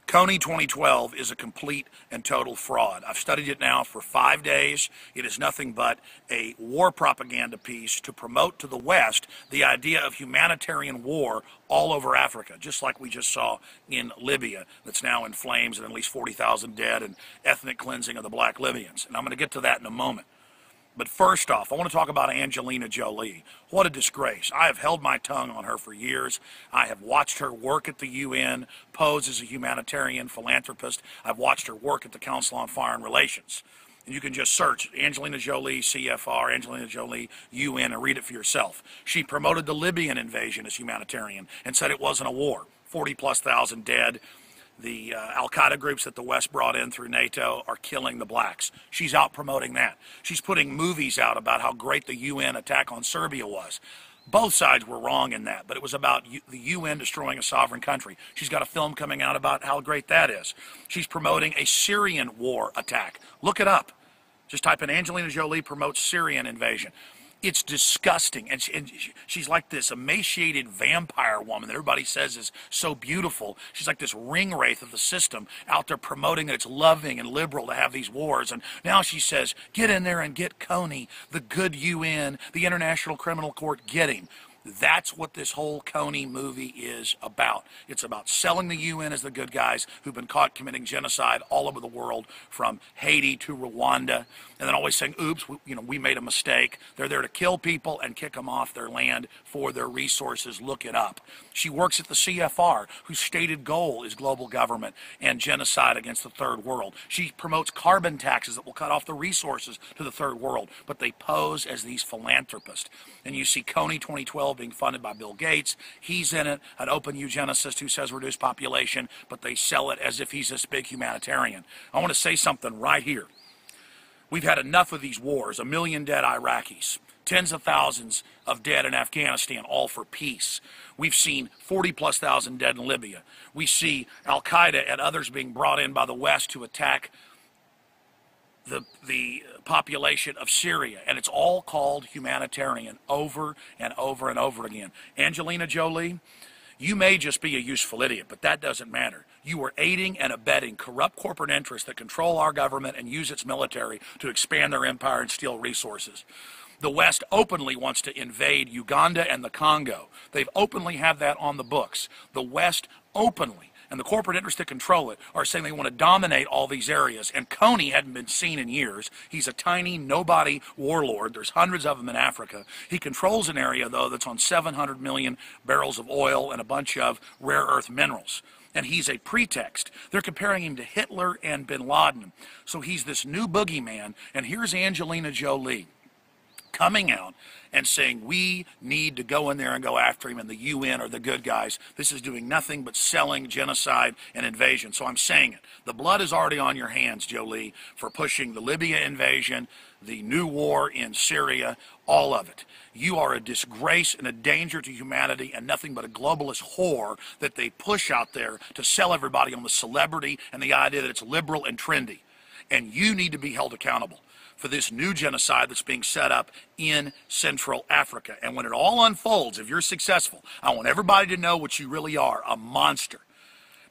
KONY 2012 is a complete and total fraud. I've studied it now for 5 days. It is nothing but a war propaganda piece to promote to the West the idea of humanitarian war all over Africa, just like we just saw in Libya, that's now in flames and at least 40,000 dead and ethnic cleansing of the black Libyans. And I'm going to get to that in a moment. But first off, I want to talk about Angelina Jolie. What a disgrace. I have held my tongue on her for years. I have watched her work at the UN, pose as a humanitarian philanthropist. I've watched her work at the Council on Foreign Relations. And you can just search Angelina Jolie, CFR, Angelina Jolie, UN, and read it for yourself. She promoted the Libyan invasion as humanitarian and said it wasn't a war. 40,000+ dead. The al-Qaeda groups that the West brought in through NATO are killing the blacks. She's out promoting that. She's putting movies out about how great the UN attack on Serbia was. Both sides were wrong in that, but it was about the UN destroying a sovereign country. She's got a film coming out about how great that is. She's promoting a Syrian war attack. Look it up. Just type in Angelina Jolie promotes Syrian invasion. It's disgusting, and she's like this emaciated vampire woman that everybody says is so beautiful. She's like this ring wraith of the system out there promoting that it's loving and liberal to have these wars. And now she says, get in there and get KONY, the good UN, the International Criminal Court, get him. That's what this whole KONY movie is about. It's about selling the UN as the good guys who've been caught committing genocide all over the world, from Haiti to Rwanda, and then always saying, oops, we made a mistake. They're there to kill people and kick them off their land for their resources. Look it up. She works at the CFR, whose stated goal is global government and genocide against the third world. She promotes carbon taxes that will cut off the resources to the third world, but they pose as these philanthropists. And you see KONY 2012 being funded by Bill Gates. He's in it, an open eugenicist who says reduce population, but they sell it as if he's this big humanitarian. I want to say something right here. We've had enough of these wars, 1 million dead Iraqis, tens of thousands of dead in Afghanistan, all for peace. We've seen 40,000+ dead in Libya. We see al-Qaeda and others being brought in by the West to attack the population of Syria, and it's all called humanitarian over and over and over again. Angelina Jolie, you may just be a useful idiot, but that doesn't matter. You are aiding and abetting corrupt corporate interests that control our government and use its military to expand their empire and steal resources. The West openly wants to invade Uganda and the Congo. They've openly have that on the books. The West openly, and the corporate interests that control it, are saying they want to dominate all these areas. And KONY hadn't been seen in years. He's a tiny, nobody warlord. There's hundreds of them in Africa. He controls an area, though, that's on 700 million barrels of oil and a bunch of rare earth minerals. And he's a pretext. They're comparing him to Hitler and bin Laden. So he's this new boogeyman, and here's Angelina Jolie coming out and saying we need to go in there and go after him, and the UN are the good guys. This is doing nothing but selling genocide and invasion. So I'm saying it. The blood is already on your hands, Jolie, for pushing the Libya invasion, the new war in Syria, all of it. You are a disgrace and a danger to humanity, and nothing but a globalist whore that they push out there to sell everybody on the celebrity and the idea that it's liberal and trendy. And you need to be held accountable for this new genocide that's being set up in Central Africa. And when it all unfolds, if you're successful, I want everybody to know what you really are, a monster.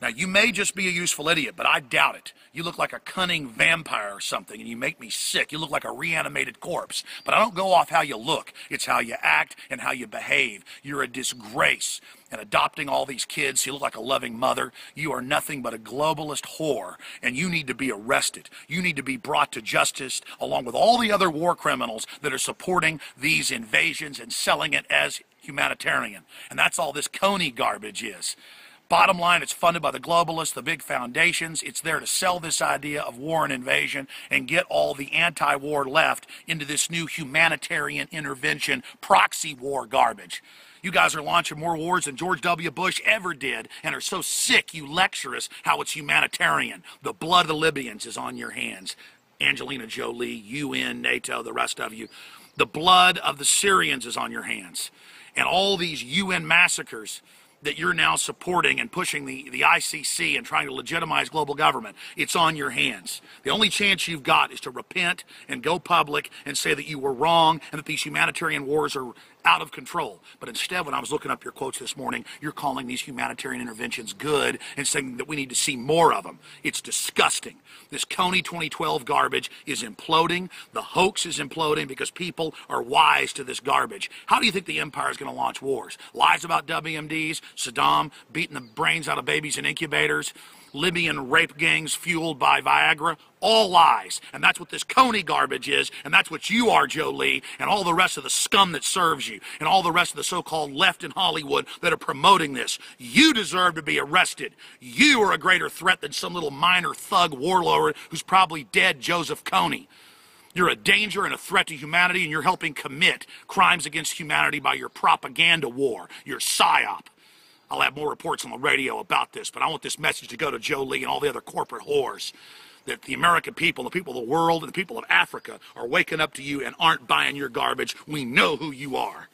Now, you may just be a useful idiot, but I doubt it. You look like a cunning vampire or something, and you make me sick. You look like a reanimated corpse. But I don't go off how you look. It's how you act and how you behave. You're a disgrace. And adopting all these kids, you look like a loving mother. You are nothing but a globalist whore, and you need to be arrested. You need to be brought to justice, along with all the other war criminals that are supporting these invasions and selling it as humanitarian. And that's all this KONY garbage is. Bottom line, it's funded by the globalists, the big foundations. It's there to sell this idea of war and invasion and get all the anti-war left into this new humanitarian intervention proxy war garbage. You guys are launching more wars than George W. Bush ever did, and are so sick you lecture us how it's humanitarian. The blood of the Libyans is on your hands. Angelina Jolie, UN, NATO, the rest of you. The blood of the Syrians is on your hands. And all these UN massacres that you're now supporting and pushing the ICC and trying to legitimize global government, it's on your hands. The only chance you've got is to repent and go public and say that you were wrong and that these humanitarian wars are out of control. But instead, when I was looking up your quotes this morning, you're calling these humanitarian interventions good and saying that we need to see more of them. It's disgusting. This KONY 2012 garbage is imploding. The hoax is imploding because people are wise to this garbage. How do you think the empire is going to launch wars? Lies about WMDs, Saddam beating the brains out of babies in incubators, Libyan rape gangs fueled by Viagra, all lies. And that's what this KONY garbage is, and that's what you are, Jolie, and all the rest of the scum that serves you, and all the rest of the so-called left in Hollywood that are promoting this. You deserve to be arrested. You are a greater threat than some little minor thug warlord who's probably dead, Joseph Kony. You're a danger and a threat to humanity, and you're helping commit crimes against humanity by your propaganda war, your PSYOP. I'll have more reports on the radio about this, but I want this message to go to Jolie and all the other corporate whores, that the American people, the people of the world, and the people of Africa are waking up to you and aren't buying your garbage. We know who you are.